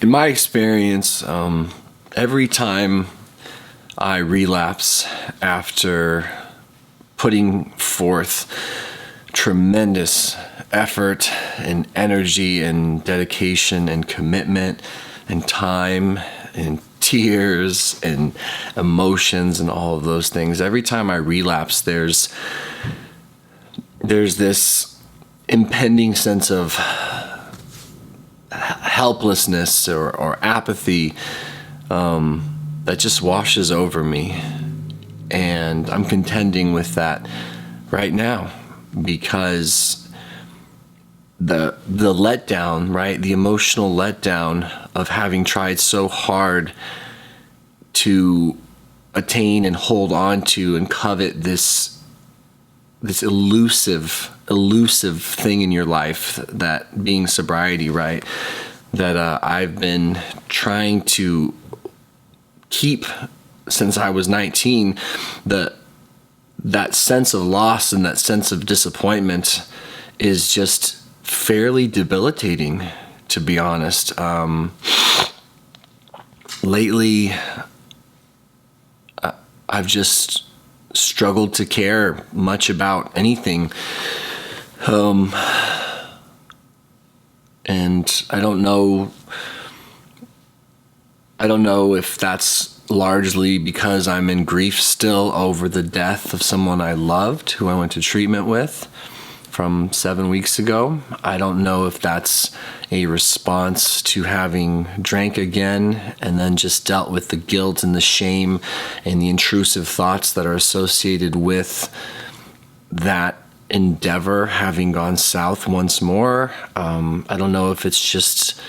In my experience, every time I relapse after putting forth tremendous effort and energy and dedication and commitment and time and tears and emotions and all of those things, every time I relapse, there's this impending sense of helplessness or apathy that just washes over me. And I'm contending with that right now because the letdown, right? The emotional letdown of having tried so hard to attain and hold on to and covet this elusive thing in your life, that being sobriety, right? That I've been trying to keep since I was 19. That sense of loss and that sense of disappointment is just fairly debilitating, to be honest. Lately, I've just struggled to care much about anything. And I don't know if that's largely because I'm in grief still over the death of someone I loved, who I went to treatment with from 7 weeks ago. I don't know if that's a response to having drank again and then just dealt with the guilt and the shame and the intrusive thoughts that are associated with that endeavor having gone south once more. I don't know if it's just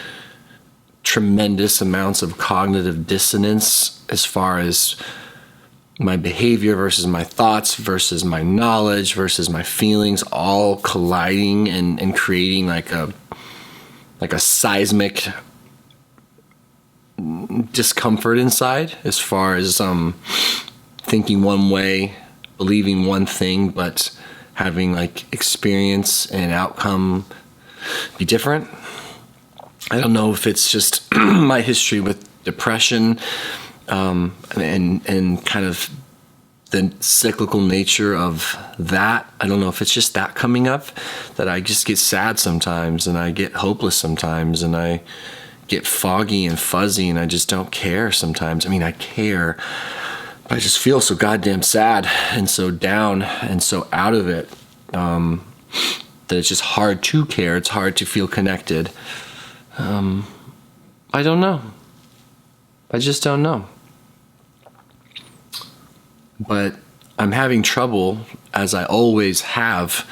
tremendous amounts of cognitive dissonance as far as my behavior versus my thoughts versus my knowledge versus my feelings all colliding and creating like a seismic discomfort inside, as far as thinking one way, believing one thing, but having like experience and outcome be different. I don't know if it's just my history with depression and kind of the cyclical nature of that. I don't know if it's just that coming up, that I just get sad sometimes and I get hopeless sometimes and I get foggy and fuzzy and I just don't care sometimes. I mean, I care, but I just feel so goddamn sad and so down and so out of it that it's just hard to care. It's hard to feel connected. I don't know. I just don't know. But I'm having trouble, as I always have,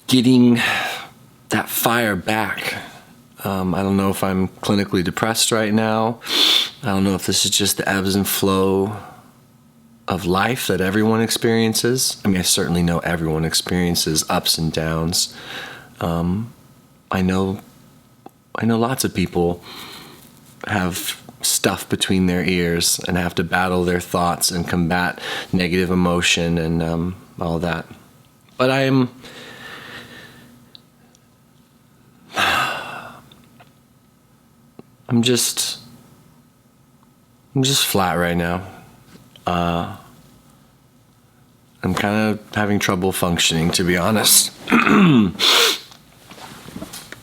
getting that fire back. I don't know if I'm clinically depressed right now. I don't know if this is just the ebbs and flow of life that everyone experiences. I mean, I certainly know everyone experiences ups and downs. I know lots of people have stuff between their ears and have to battle their thoughts and combat negative emotion and all that. But I'm just flat right now. I'm kind of having trouble functioning, to be honest. And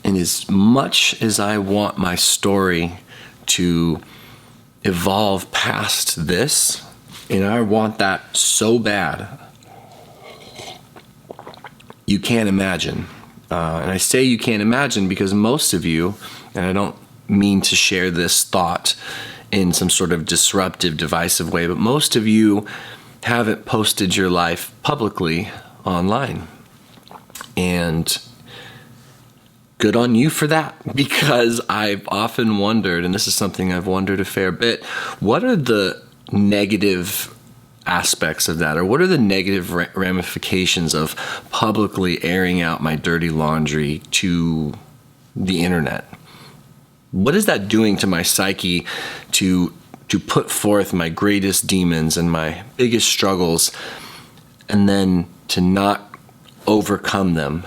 as much as I want my story to evolve past this, and I want that so bad, you can't imagine. And I say you can't imagine because most of you, and I don't mean to share this thought in some sort of disruptive, divisive way, but most of you haven't posted your life publicly online. And good on you for that, because I've often wondered, and this is something I've wondered a fair bit, what are the negative aspects of that, or what are the negative ramifications of publicly airing out my dirty laundry to the internet? What is that doing to my psyche to put forth my greatest demons and my biggest struggles, and then to not overcome them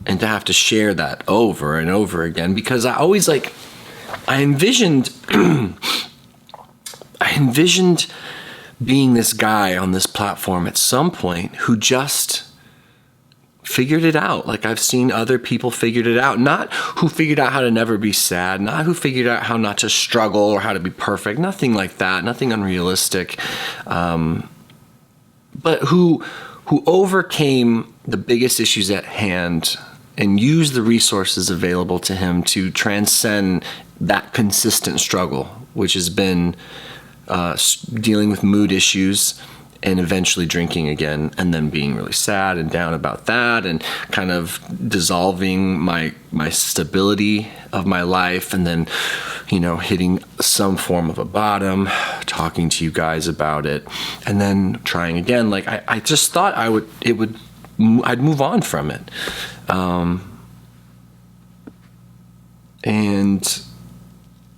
and to have to share that over and over again? Because I always I envisioned being this guy on this platform at some point who just figured it out. Like I've seen other people figured it out, not who figured out how to never be sad, not who figured out how not to struggle or how to be perfect, nothing like that, nothing unrealistic, but who overcame the biggest issues at hand and used the resources available to him to transcend that consistent struggle, which has been dealing with mood issues and eventually drinking again, and then being really sad and down about that, and kind of dissolving my stability of my life, and then, you know, hitting some form of a bottom, talking to you guys about it, and then trying again. Like I just thought I'd move on from it, and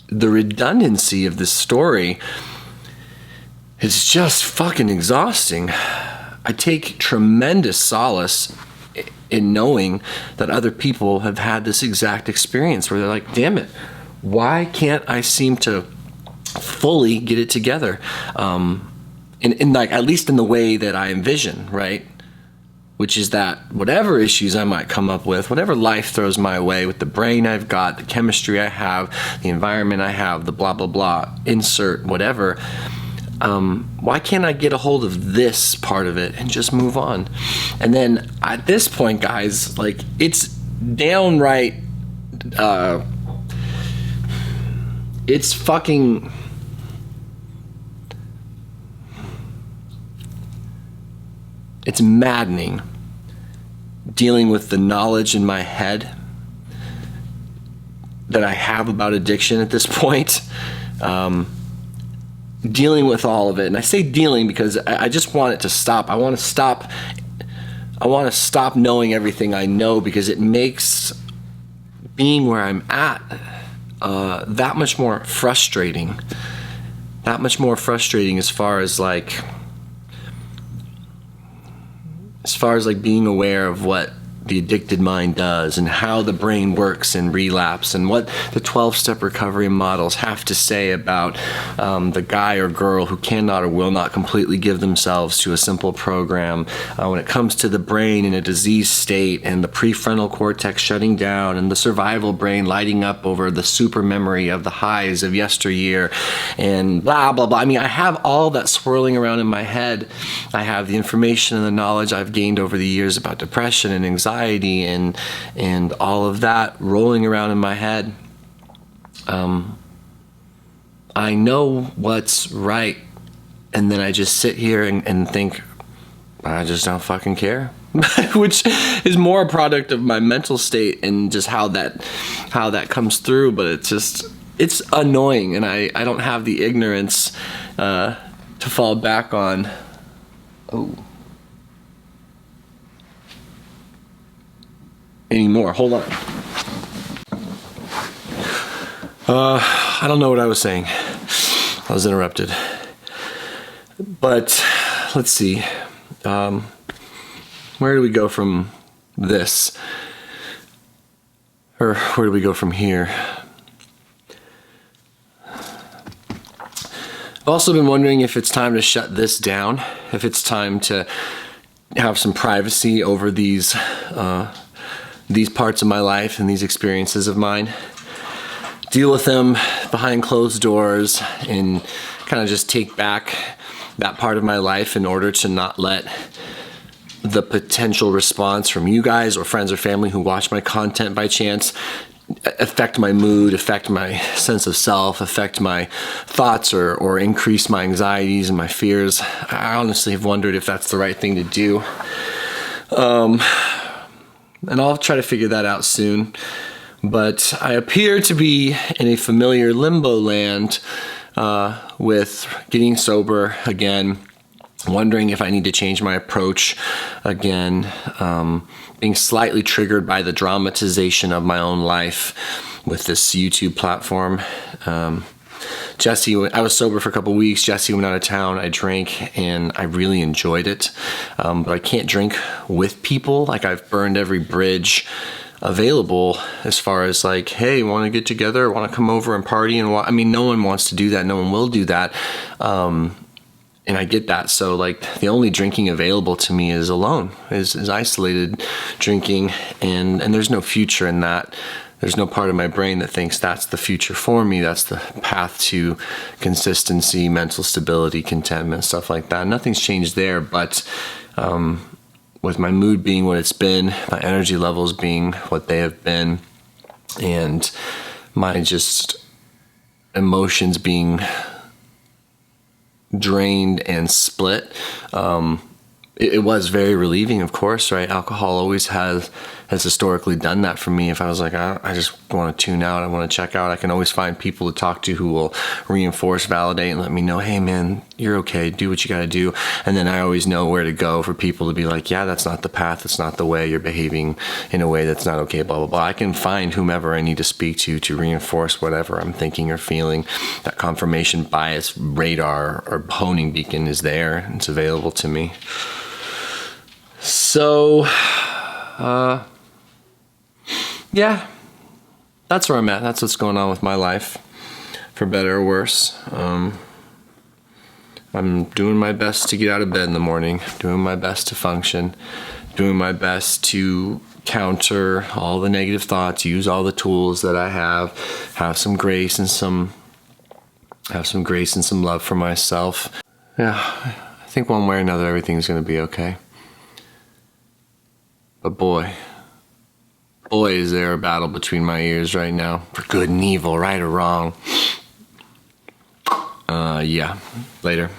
the redundancy of this story is just fucking exhausting. I take tremendous solace in knowing that other people have had this exact experience where they're like, damn it, why can't I seem to fully get it together? In like, at least in the way that I envision, right? Which is that whatever issues I might come up with, whatever life throws my way, with the brain I've got, the chemistry I have, the environment I have, the blah, blah, blah, insert whatever, why can't I get a hold of this part of it and just move on? And then at this point, guys, like, it's downright, it's fucking, it's maddening dealing with the knowledge in my head that I have about addiction at this point. Dealing with all of it. And I say dealing because I just want it to stop. I want to stop knowing everything I know, because it makes being where I'm at that much more frustrating. That much more frustrating as far as being aware of what the addicted mind does and how the brain works in relapse, and what the 12-step recovery models have to say about the guy or girl who cannot or will not completely give themselves to a simple program when it comes to the brain in a diseased state, and the prefrontal cortex shutting down, and the survival brain lighting up over the super memory of the highs of yesteryear, and blah, blah, blah. I mean, I have all that swirling around in my head. I have the information and the knowledge I've gained over the years about depression and anxiety and all of that rolling around in my head. I know what's right, and then I just sit here and think, I just don't fucking care. Which is more a product of my mental state and just how that comes through. But it's annoying, and I don't have the ignorance to fall back on. Oh. Anymore. Hold on. I don't know what I was saying. I was interrupted. But let's see. Where do we go from this? Or where do we go from here? I've also been wondering if it's time to shut this down, if it's time to have some privacy over these parts of my life and these experiences of mine, deal with them behind closed doors, and kind of just take back that part of my life in order to not let the potential response from you guys or friends or family who watch my content by chance affect my mood, affect my sense of self, affect my thoughts, or increase my anxieties and my fears. I honestly have wondered if that's the right thing to do. And I'll try to figure that out soon. But I appear to be in a familiar limbo land with getting sober again, wondering if I need to change my approach again, being slightly triggered by the dramatization of my own life with this YouTube platform. Jesse, I was sober for a couple weeks. Jesse went out of town. I drank, and I really enjoyed it. But I can't drink with people. Like, I've burned every bridge available as far as like, hey, want to get together, want to come over and party and I mean, no one wants to do that, no one will do that, and I get that. So like the only drinking available to me is alone, is isolated drinking, and there's no future in that. There's no part of my brain that thinks that's the future for me, that's the path to consistency, mental stability, contentment, stuff like that. Nothing's changed there, but with my mood being what it's been, my energy levels being what they have been, and my just emotions being drained and split, it was very relieving, of course, right? Alcohol always has historically done that for me. If I was like, I just want to tune out, I want to check out, I can always find people to talk to who will reinforce, validate, and let me know, hey man, you're okay, do what you got to do. And then I always know where to go for people to be like, yeah, that's not the path, that's not the way, you're behaving in a way that's not okay, blah, blah, blah. I can find whomever I need to speak to reinforce whatever I'm thinking or feeling. That confirmation bias radar or honing beacon is there, it's available to me. So, yeah, that's where I'm at. That's what's going on with my life, for better or worse. I'm doing my best to get out of bed in the morning, doing my best to function, doing my best to counter all the negative thoughts, use all the tools that I have some grace and some love for myself. Yeah, I think one way or another, everything's going to be okay. But boy, is there a battle between my ears right now for good and evil, right or wrong. Yeah, later.